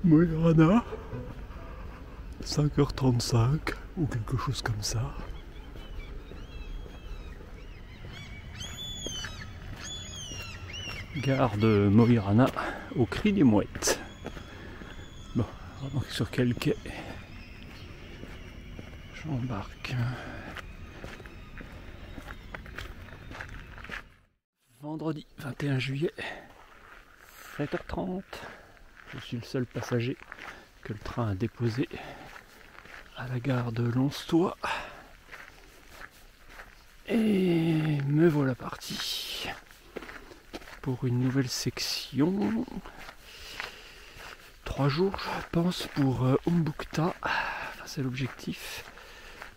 Moirana, 5h35 ou quelque chose comme ça. Gare de Moirana au cri des mouettes. Bon, alors sur quel quai j'embarque? Vendredi 21 juillet, 7h30. Je suis le seul passager que le train a déposé à la gare de Lonstoy. Et me voilà parti pour une nouvelle section. 3 jours, je pense, pour Umbukta. Enfin, c'est l'objectif.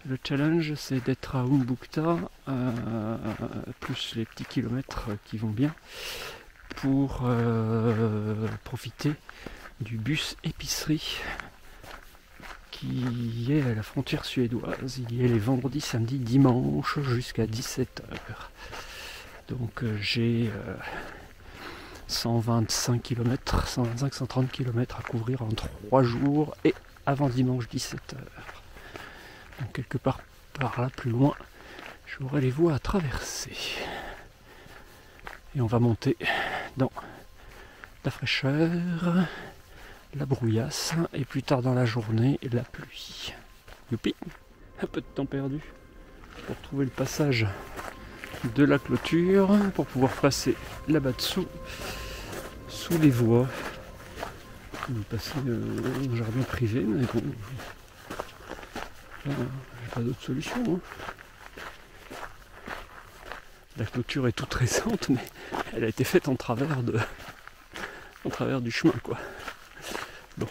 Le challenge, c'est d'être à Umbukta, plus les petits kilomètres qui vont bien, pour profiter du bus épicerie qui est à la frontière suédoise. Il y est les vendredis, samedis, dimanches jusqu'à 17h. Donc j'ai 125 km, 125-130 km à couvrir en 3 jours et avant dimanche 17h. Donc quelque part par là plus loin, j'aurai les voies à traverser. Et on va monter dans la fraîcheur, la brouillasse et plus tard dans la journée, la pluie. Youpi! Un peu de temps perdu pour trouver le passage de la clôture pour pouvoir passer là-bas dessous, sous les voies. On va passer un jardin privé, mais bon, j'ai pas d'autre solution. Hein. La clôture est toute récente, mais elle a été faite en travers du chemin, quoi. Bon.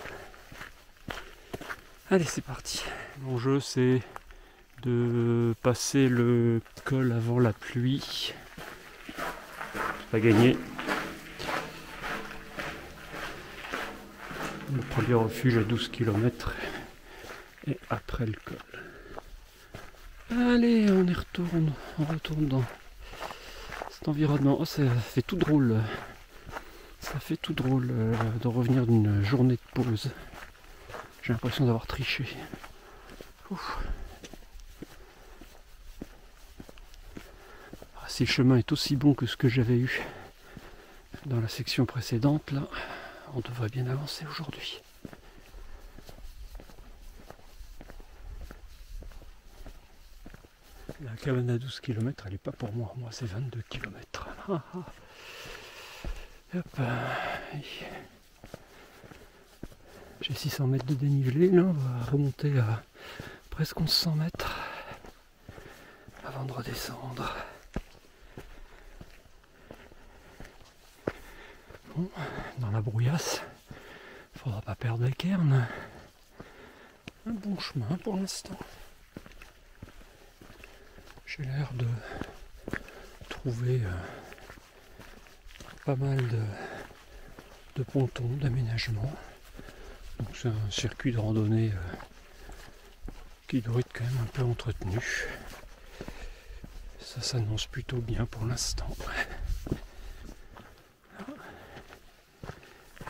Allez, c'est parti. L'enjeu, c'est de passer le col avant la pluie. Pas gagné. Le premier refuge à 12 km et après le col. Allez, on y retourne. On retourne dans cet environnement. Oh, ça fait tout drôle. Ça fait tout drôle de revenir d'une journée de pause. J'ai l'impression d'avoir triché. Ouf. Ah, si le chemin est aussi bon que ce que j'avais eu dans la section précédente, là, on devrait bien avancer aujourd'hui. La cabane à 12 km, elle n'est pas pour moi. Moi, c'est 22 km. Ah, ah. Hop. J'ai 600 mètres de dénivelé. Là, on va remonter à presque 1100 mètres avant de redescendre. Bon, dans la brouillasse, il faudra pas perdre les cairns. Un bon chemin pour l'instant. J'ai l'air de trouver pas mal de pontons, d'aménagements. Donc c'est un circuit de randonnée qui doit être quand même un peu entretenu. Ça s'annonce plutôt bien pour l'instant.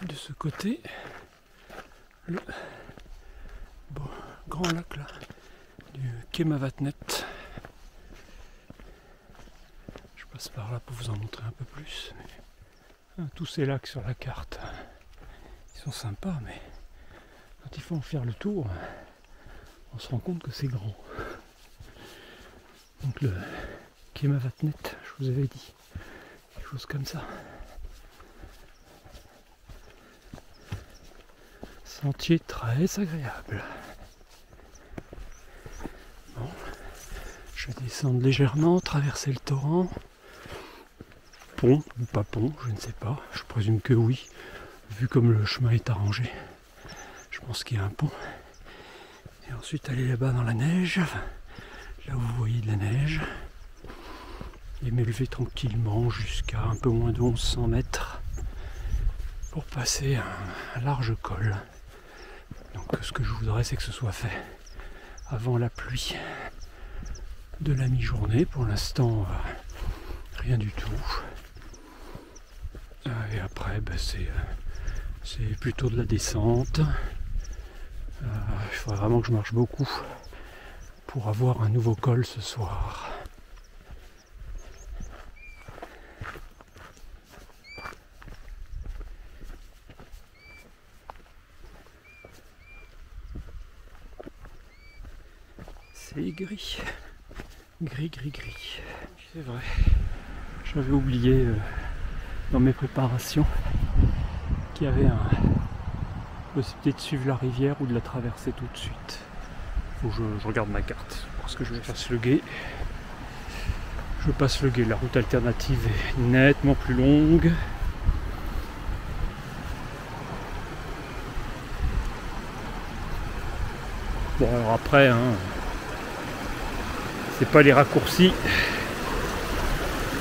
De ce côté, le grand lac là, du Kemavatnet. Je passe par là pour vous en montrer un peu plus. Mais, tous ces lacs sur la carte, ils sont sympas, mais quand il faut en faire le tour, on se rend compte que c'est grand. Donc le Kemavatnet, je vous avais dit, quelque chose comme ça. Sentier très agréable. Bon, je vais descendre légèrement, traverser le torrent. Pont ou pas pont, je ne sais pas. Je présume que oui, vu comme le chemin est arrangé. Je pense qu'il y a un pont. Et ensuite aller là-bas dans la neige, là où vous voyez de la neige. et m'élever tranquillement jusqu'à un peu moins de 1100 mètres pour passer un large col. Donc ce que je voudrais, c'est que ce soit fait avant la pluie de la mi-journée. Pour l'instant, rien du tout. Et après, c'est plutôt de la descente. Il faudrait vraiment que je marche beaucoup pour avoir un nouveau col ce soir. C'est gris. Gris. C'est vrai. J'avais oublié dans mes préparations qu'il y avait possibilité de suivre la rivière ou de la traverser tout de suite. Faut que je regarde ma carte parce que je passe le gué. Je passe le gué. La route alternative est nettement plus longue. Bon alors après, c'est pas les raccourcis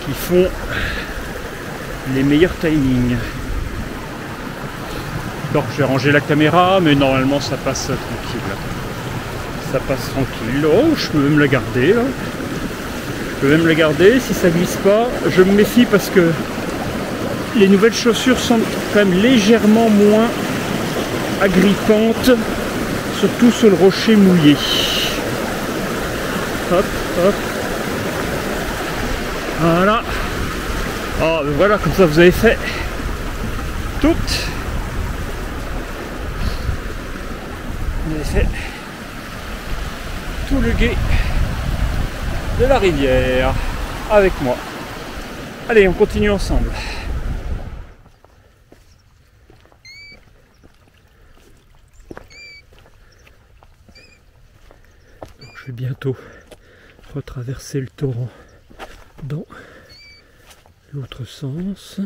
qui font les meilleurs timings. Alors je vais ranger la caméra, mais normalement ça passe tranquille. Ça passe tranquille. Oh, je peux même la garder là. Je peux même la garder si ça glisse pas. Je me méfie parce que les nouvelles chaussures sont quand même légèrement moins agrippantes, surtout sur le rocher mouillé. Hop. Voilà. Oh, ben voilà, comme ça vous avez fait toutes. Vous avez fait tout le gué de la rivière avec moi. Allez, on continue ensemble. Alors, je vais bientôt retraverser le torrent dans l'autre sens.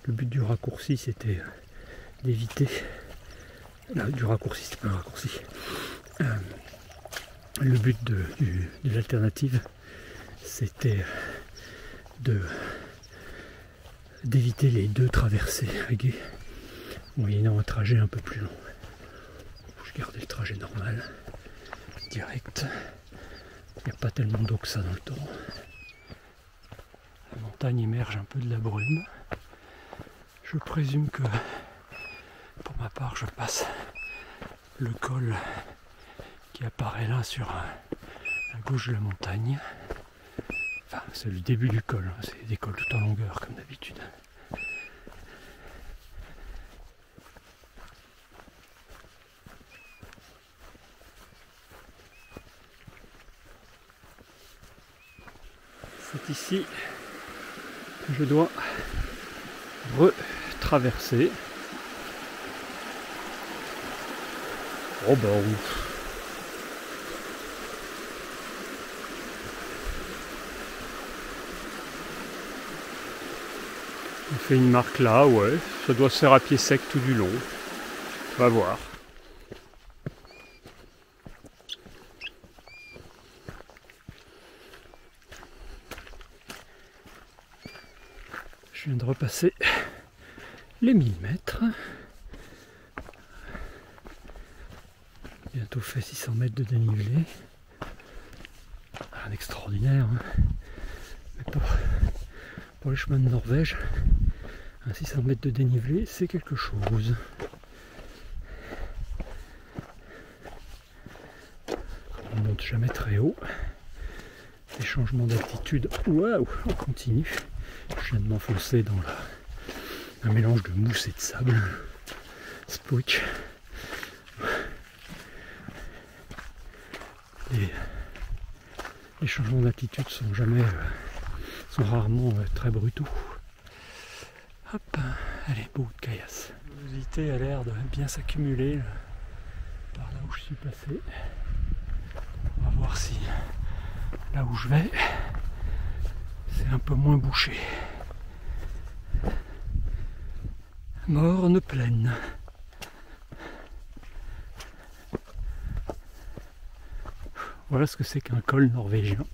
Le but du raccourci, c'était d'éviter... Non, du raccourci, c'était pas un raccourci. Le but de l'alternative, c'était d'éviter les deux traversées à gué, moyennant un trajet un peu plus long. Je gardais le trajet normal, direct. Il n'y a pas tellement d'eau que ça dans le torrent. La montagne émerge un peu de la brume. Je présume que, pour ma part, je passe le col qui apparaît là sur la gauche de la montagne. Enfin, c'est le début du col, c'est des cols tout en longueur comme d'habitude. C'est ici que je dois retraverser. Oh bah ouf. On fait une marque là, ouais. Ça doit se faire à pied sec tout du long. On va voir. Je viens de repasser les 1000 mètres. Bientôt fait 600 mètres de dénivelé. Rien d'extraordinaire, mais pour les chemins de Norvège, un 600 mètres de dénivelé, c'est quelque chose. On ne monte jamais très haut. Les changements d'altitude, waouh, on continue. Je viens de m'enfoncer dans un mélange de mousse et de sable. Spooch. Les changements d'altitude sont rarement très brutaux. Hop, allez, bout de caillasse. La luminosité a l'air de bien s'accumuler par là où je suis passé. On va voir si là où je vais, c'est un peu moins bouché. Morne pleine. Voilà ce que c'est qu'un col norvégien.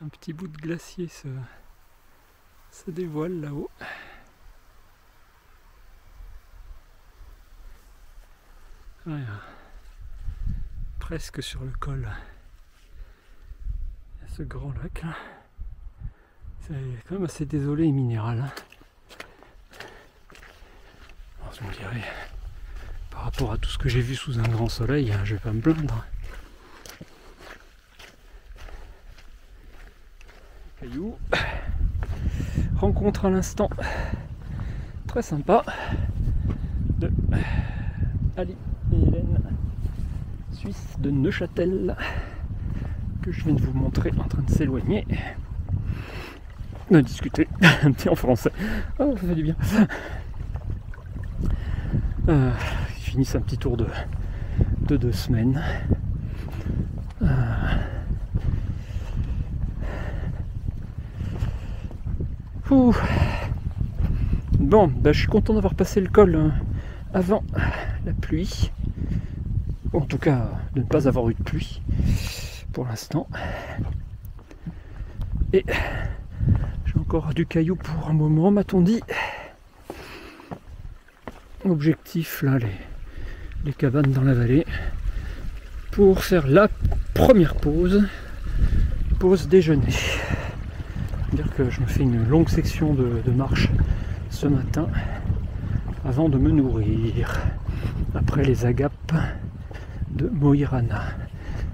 Un petit bout de glacier se dévoile là-haut. Voilà. Presque sur le col. Il y a ce grand lac là. C'est quand même assez désolé et minéral. Alors, je me dirais, par rapport à tout ce que j'ai vu sous un grand soleil, je vais pas me plaindre. Cailloux. Rencontre à l'instant très sympa de Ali et Hélène, Suisse de Neuchâtel, que je viens de vous montrer en train de s'éloigner, de discuter un petit en français. Oh, ça fait du bien. Ils finissent un petit tour de 2 semaines. Bon, bah, je suis content d'avoir passé le col avant la pluie. En tout cas, de ne pas avoir eu de pluie pour l'instant. Et j'ai encore du caillou pour un moment, m'a-t-on dit. Objectif, là, les cabanes dans la vallée, pour faire la première pause déjeuner. C'est-à-dire que je me fais une longue section de marche ce matin avant de me nourrir après les agapes de Mo i Rana.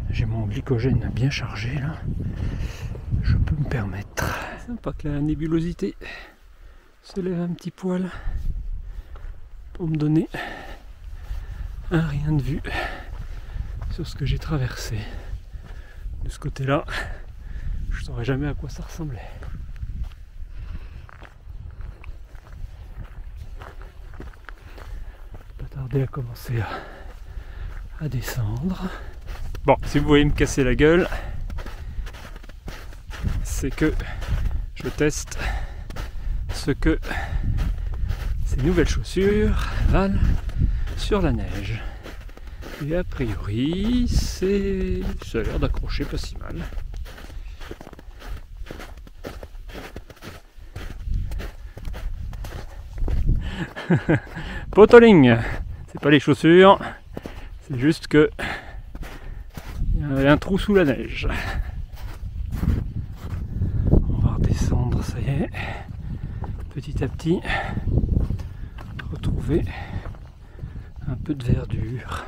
J'ai mon glycogène bien chargé là, je peux me permettre. C'est sympa que la nébulosité se lève un petit poil pour me donner un rien de vue sur ce que j'ai traversé. De ce côté là, je saurais jamais à quoi ça ressemblait. Pas tarder à commencer à descendre. Bon, si vous voyez me casser la gueule, c'est que je teste ce que ces nouvelles chaussures valent sur la neige. Et a priori, ça a l'air d'accrocher pas si mal. Potoling, c'est pas les chaussures, c'est juste que il y a un trou sous la neige. On va redescendre, ça y est, petit à petit, retrouver un peu de verdure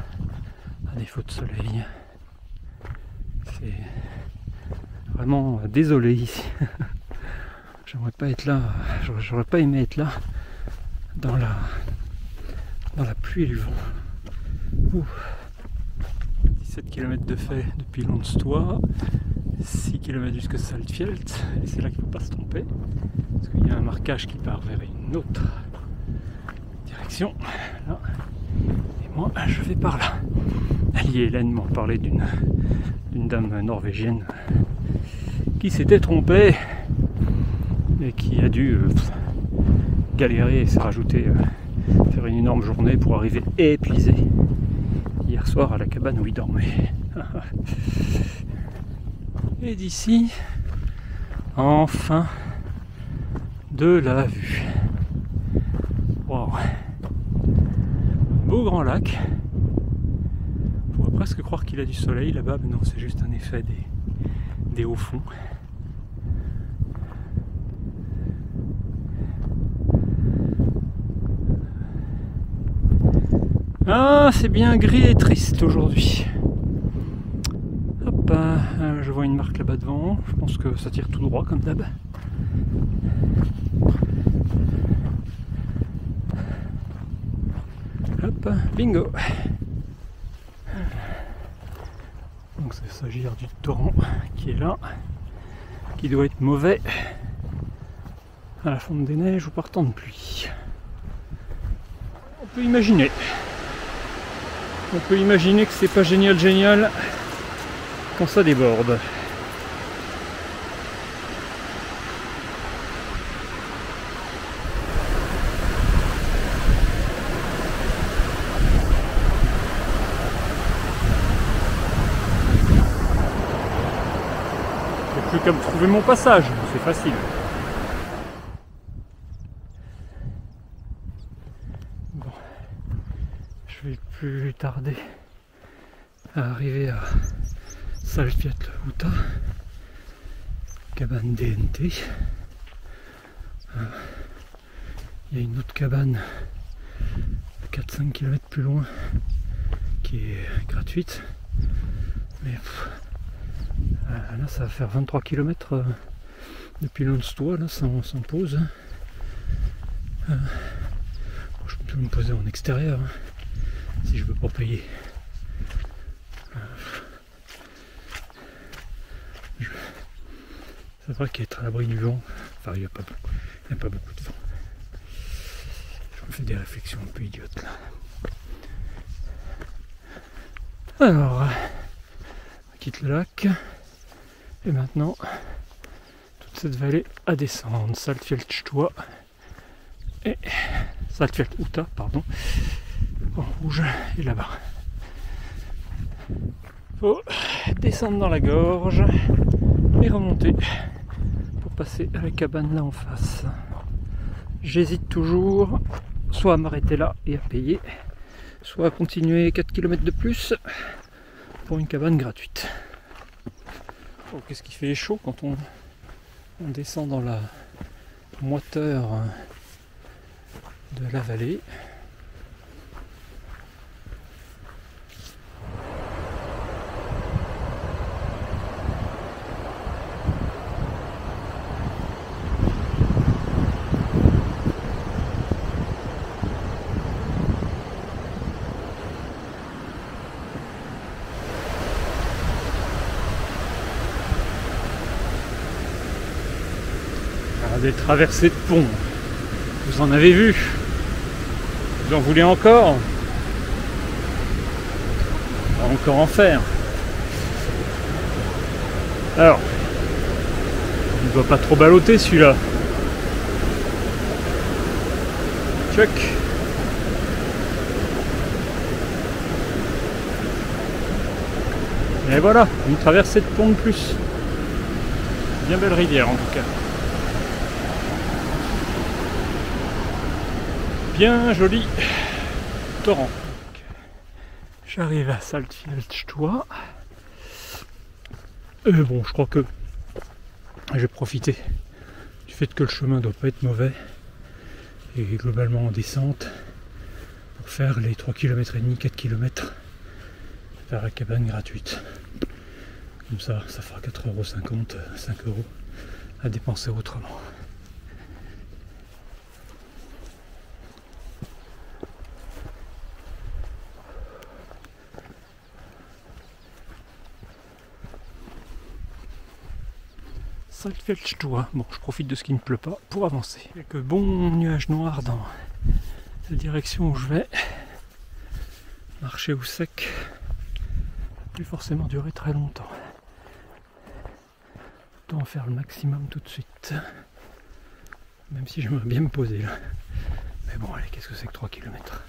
à défaut de soleil. C'est vraiment désolé ici. J'aimerais pas être là, j'aurais pas aimé être là dans la pluie et le vent. Ouh. 17 km de fait depuis Landstoa, 6 km jusqu'à Saltfjeld, et c'est là qu'il ne faut pas se tromper, parce qu'il y a un marquage qui part vers une autre direction, là. Et moi je vais par là. Ali et Hélène m'ont parlé d'une dame norvégienne qui s'était trompée et qui a dû galérer et s'est rajouté faire une énorme journée pour arriver épuisé hier soir à la cabane où il dormait. Et d'ici, enfin, de la vue. Wow. Beau grand lac. On pourrait presque croire qu'il a du soleil là-bas, mais non, c'est juste un effet des hauts fonds. Ah, c'est bien gris et triste aujourd'hui. Hop, je vois une marque là-bas devant. Je pense que ça tire tout droit comme d'hab. Hop, bingo. Donc ça s'agit du torrent qui est là, qui doit être mauvais à la fonte des neiges ou par temps de pluie. On peut imaginer. On peut imaginer que c'est pas génial quand ça déborde. plus qu'à me trouver mon passage, c'est facile. Bon, je vais plus tarder à arriver à Saltfjällhuta, cabane DNT. Il y a une autre cabane 4-5 km plus loin qui est gratuite, mais là ça va faire 23 km depuis Långstå, là sans pause. Bon, je peux me poser en extérieur si je veux pas payer. C'est vrai qu'être à l'abri du vent, enfin il n'y a pas beaucoup de vent. Je me fais des réflexions un peu idiotes là. Alors, on quitte le lac et maintenant toute cette vallée à descendre. Saltfjällhuta et Saltfjällhuta, pardon, en rouge et là-bas. Faut descendre dans la gorge et remonter pour passer à la cabane là en face. J'hésite toujours soit à m'arrêter là et à payer, soit à continuer 4 km de plus pour une cabane gratuite. Oh, qu'est-ce qui fait chaud quand on descend dans la moiteur de la vallée. Des traversées de pont, vous en avez vu, vous en voulez encore, on va encore en faire. Alors, il ne doit pas trop balloter celui-là. Chuck. Et voilà, une traversée de pont de plus. Bien belle rivière en tout cas. Bien joli torrent. J'arrive à Saltfjällhuta. Bon, je crois que j'ai profité du fait que le chemin doit pas être mauvais et globalement en descente pour faire les 3 km et demi, 4 km vers la cabane gratuite. Comme ça fera 4,50 €, 5 € à dépenser autrement. Saltfjällhuta. Bon, je profite de ce qui ne pleut pas pour avancer. Quelques bons nuages noirs dans la direction où je vais. Marcher au sec, plus forcément durer très longtemps. Autant en faire le maximum tout de suite. Même si j'aimerais bien me poser là. Mais bon, allez, qu'est-ce que c'est que 3 km?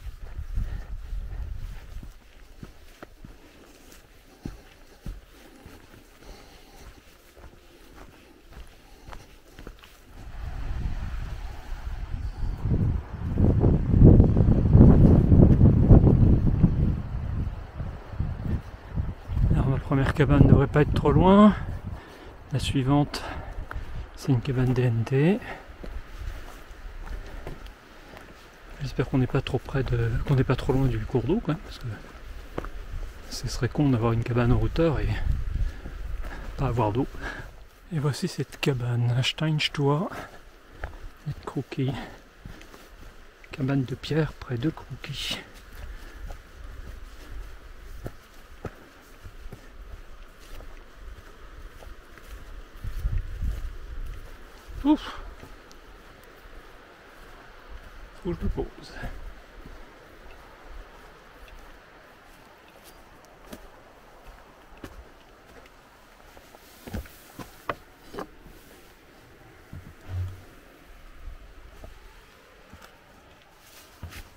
La première cabane ne devrait pas être trop loin. La suivante, c'est une cabane DNT. J'espère qu'on n'est pas trop près qu'on n'est pas trop loin du cours d'eau, quoi, parce que ce serait con d'avoir une cabane en hauteur et pas avoir d'eau. Et voici cette cabane à Steinstua, Kroki. Cabane de pierre près de Kroki. Ouf. Faut que je me pose.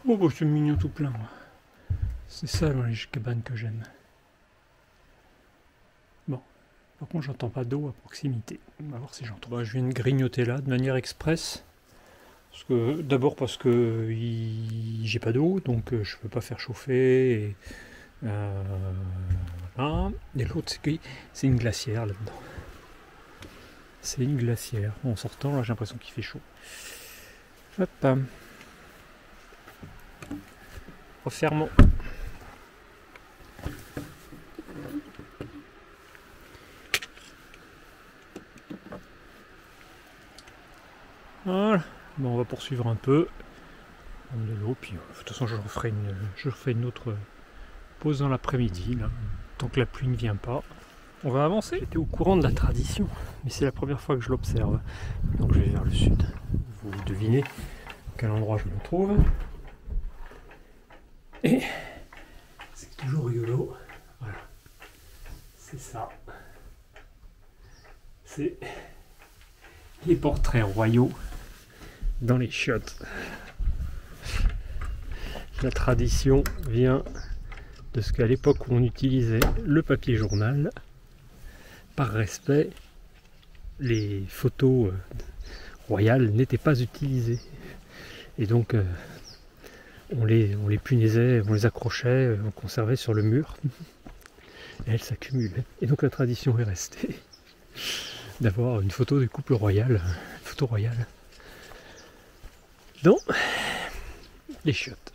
Oh bah c'est mignon tout plein. C'est ça les cabanes que j'aime. Bon, Par contre, j'entends pas d'eau à proximité. On va voir si j'entends. Bah, je viens de grignoter là de manière express. D'abord parce que j'ai pas d'eau, donc je peux pas faire chauffer. Et, voilà. Et l'autre, c'est que c'est une glacière là-dedans. C'est une glacière. En sortant, là, j'ai l'impression qu'il fait chaud. Hop. Refermons. Voilà. Bon, on va poursuivre un peu. De l'eau, puis de toute façon, je referai une autre pause dans l'après-midi, tant que la pluie ne vient pas. On va avancer. J'étais au courant de la tradition, mais c'est la première fois que je l'observe. Donc je vais vers le sud. Vous devinez à quel endroit je me trouve. Et c'est toujours rigolo. Voilà. C'est ça. C'est les portraits royaux dans les chiottes. La tradition vient de ce qu'à l'époque où on utilisait le papier journal, par respect, les photos royales n'étaient pas utilisées. Et donc on les punaisait, on les accrochait, on conservait sur le mur. Et elles s'accumulaient. Et donc la tradition est restée d'avoir une photo du couple royal, une photo royale, dans les chiottes.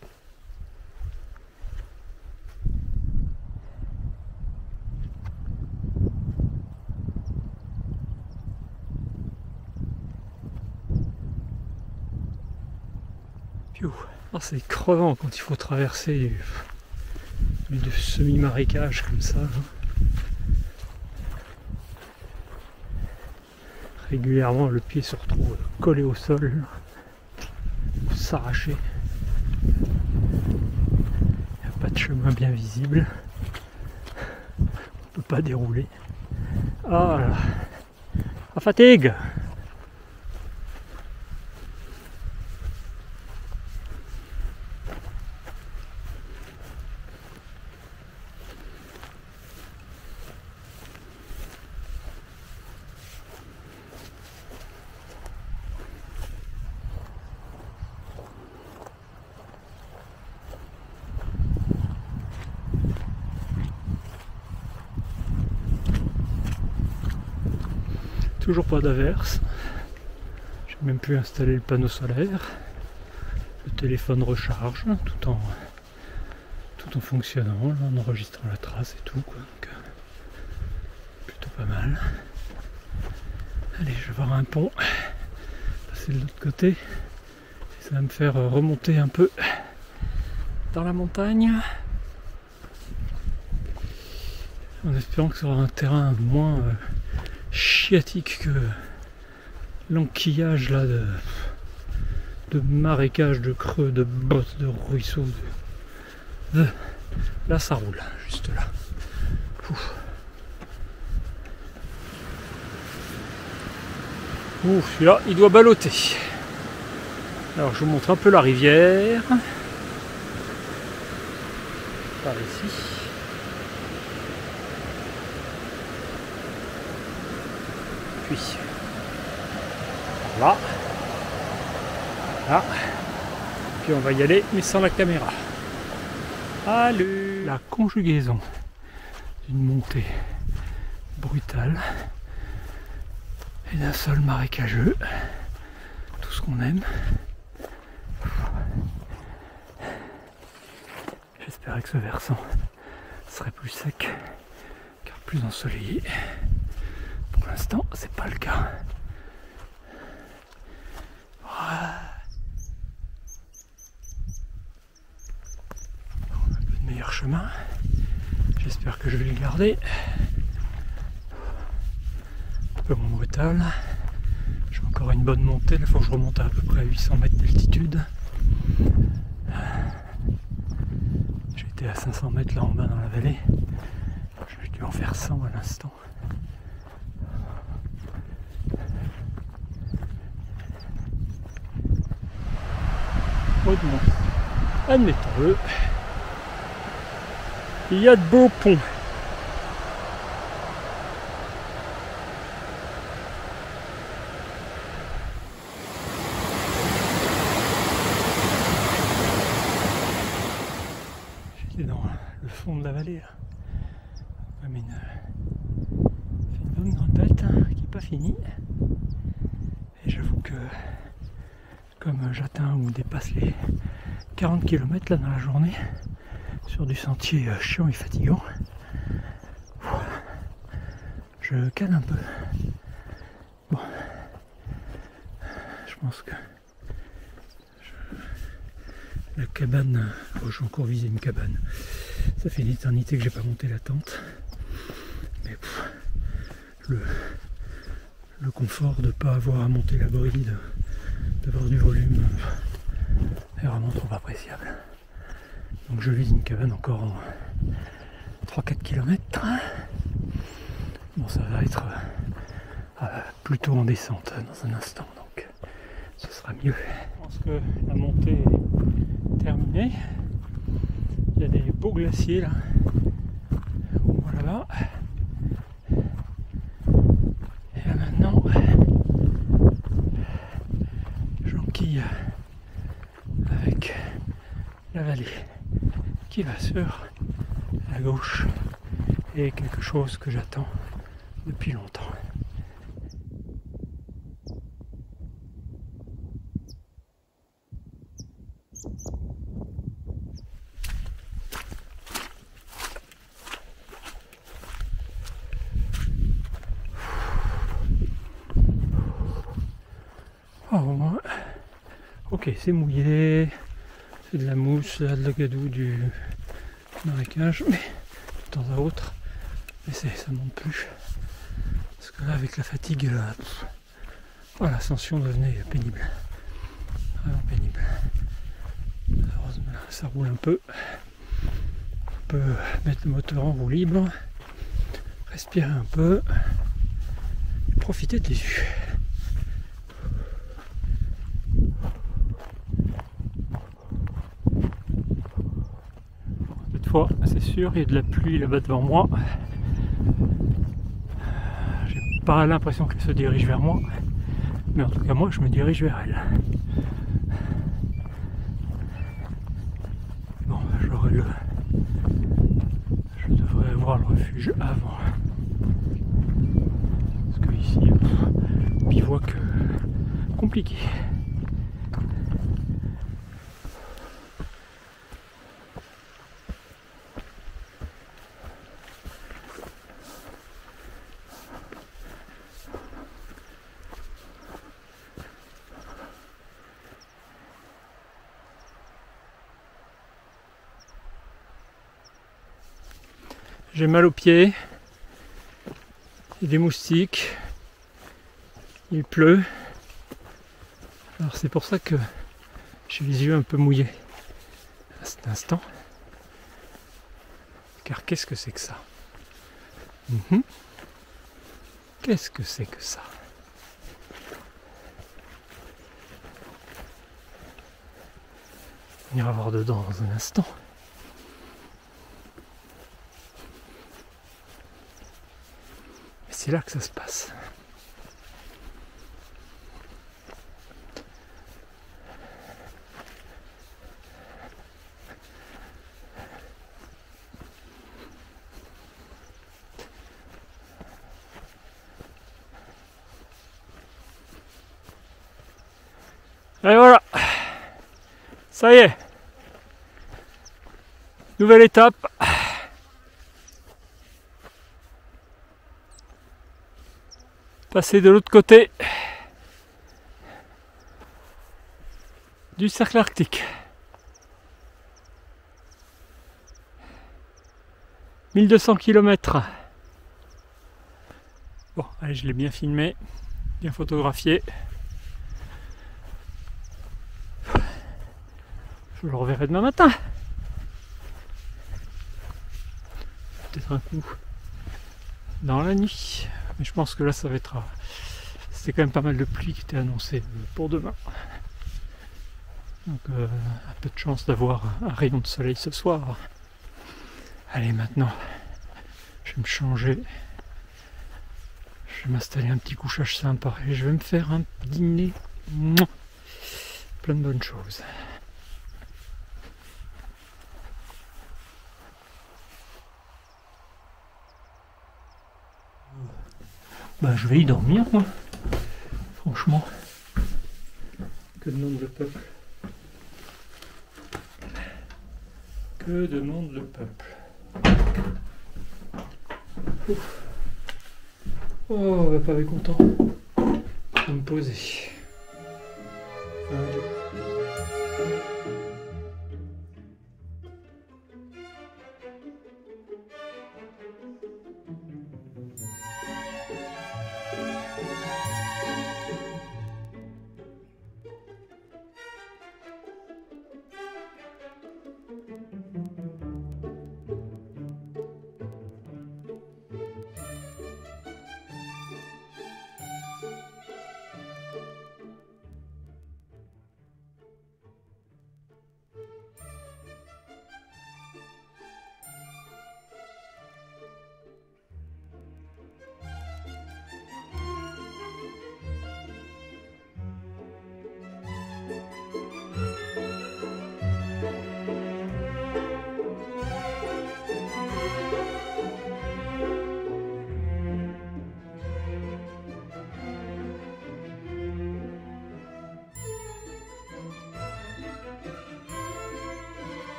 Oh, c'est crevant quand il faut traverser du semi-marécage comme ça. Régulièrement, le pied se retrouve collé au sol, s'arracher. Il n'y a pas de chemin bien visible. On ne peut pas dérouler. Ah là, la fatigue! Toujours pas d'averse. J'ai même pu installer le panneau solaire. Le téléphone recharge tout en fonctionnant, là, en enregistrant la trace et tout, quoi. Donc, plutôt pas mal. Allez, je vais voir un pont. Passer de l'autre côté. Et ça va me faire remonter un peu dans la montagne. En espérant que ce sera un terrain moins chiatique que l'enquillage là de marécages, de creux, de bosses, de ruisseaux. Là ça roule, juste là. Ouf. Ouf, celui-là il doit balloter. Alors je vous montre un peu la rivière. Par ici. Puis là, là, puis on va y aller mais sans la caméra. Allez, la conjugaison d'une montée brutale et d'un sol marécageux, tout ce qu'on aime. J'espérais que ce versant serait plus sec car plus ensoleillé. Pour l'instant, c'est pas le cas. Un peu de meilleur chemin. J'espère que je vais le garder. Un peu moins brutal. J'ai encore une bonne montée. Il faut que je remonte à peu près à 800 mètres d'altitude. J'étais à 500 mètres là en bas dans la vallée. J'ai dû en faire 100 à l'instant. Admettons-le, il y a de beaux ponts. fond de la vallée là. Comme une bonne grande bête hein, qui n'est pas finie. Et j'avoue que comme j'atteins ou dépasse les 40 km là dans la journée, sur du sentier chiant et fatigant, je cale un peu. Bon, je pense que la cabane, oh, j'ai encore visé une cabane. Ça fait une éternité que j'ai pas monté la tente, mais le confort de ne pas avoir à monter l'abri, d'avoir du volume, est vraiment trop appréciable. Donc je vise une cabane encore en 3-4 km. Bon, ça va être plutôt en descente dans un instant, donc ce sera mieux. Je pense que la montée est terminée. Il y a des beaux glaciers là. Voilà. Et là maintenant, j'enquille avec la vallée qui va sur la gauche et quelque chose que j'attends depuis longtemps. Oh, moi. Ok, c'est mouillé, c'est de la mousse, de la gadoue, du marécage, mais de temps à autre, mais ça monte plus. Parce que là, avec la fatigue, là, l'ascension devenait pénible. Vraiment pénible. Heureusement, ça roule un peu. On peut mettre le moteur en roue libre, respirer un peu, et profiter de l'issue. Cette fois, c'est sûr, il y a de la pluie là-bas devant moi. J'ai pas l'impression qu'elle se dirige vers moi, mais en tout cas moi je me dirige vers elle. Bon, je devrais avoir le refuge avant. Parce que ici, bivouac compliqué. J'ai mal aux pieds, il y a des moustiques, il pleut, alors c'est pour ça que j'ai les yeux un peu mouillés à cet instant, car qu'est-ce que c'est que ça? Qu'est-ce que c'est que ça? On ira voir dedans dans un instant. C'est là que ça se passe. Et voilà, ça y est, nouvelle étape. Passer de l'autre côté du cercle arctique. 1200 km. Bon, allez, je l'ai bien filmé, bien photographié. Je le reverrai demain matin. Peut-être un coup dans la nuit. Mais je pense que là ça va être... C'était quand même pas mal de pluie qui était annoncée pour demain. Donc un peu de chance d'avoir un rayon de soleil ce soir. Allez, maintenant je vais me changer. Je vais m'installer un petit couchage sympa et je vais me faire un dîner. Plein de bonnes choses. Bah je vais y dormir moi. Franchement. Que demande le peuple? Que demande le peuple? Ouf. Oh, va pas être content. Je vais me poser. Allez.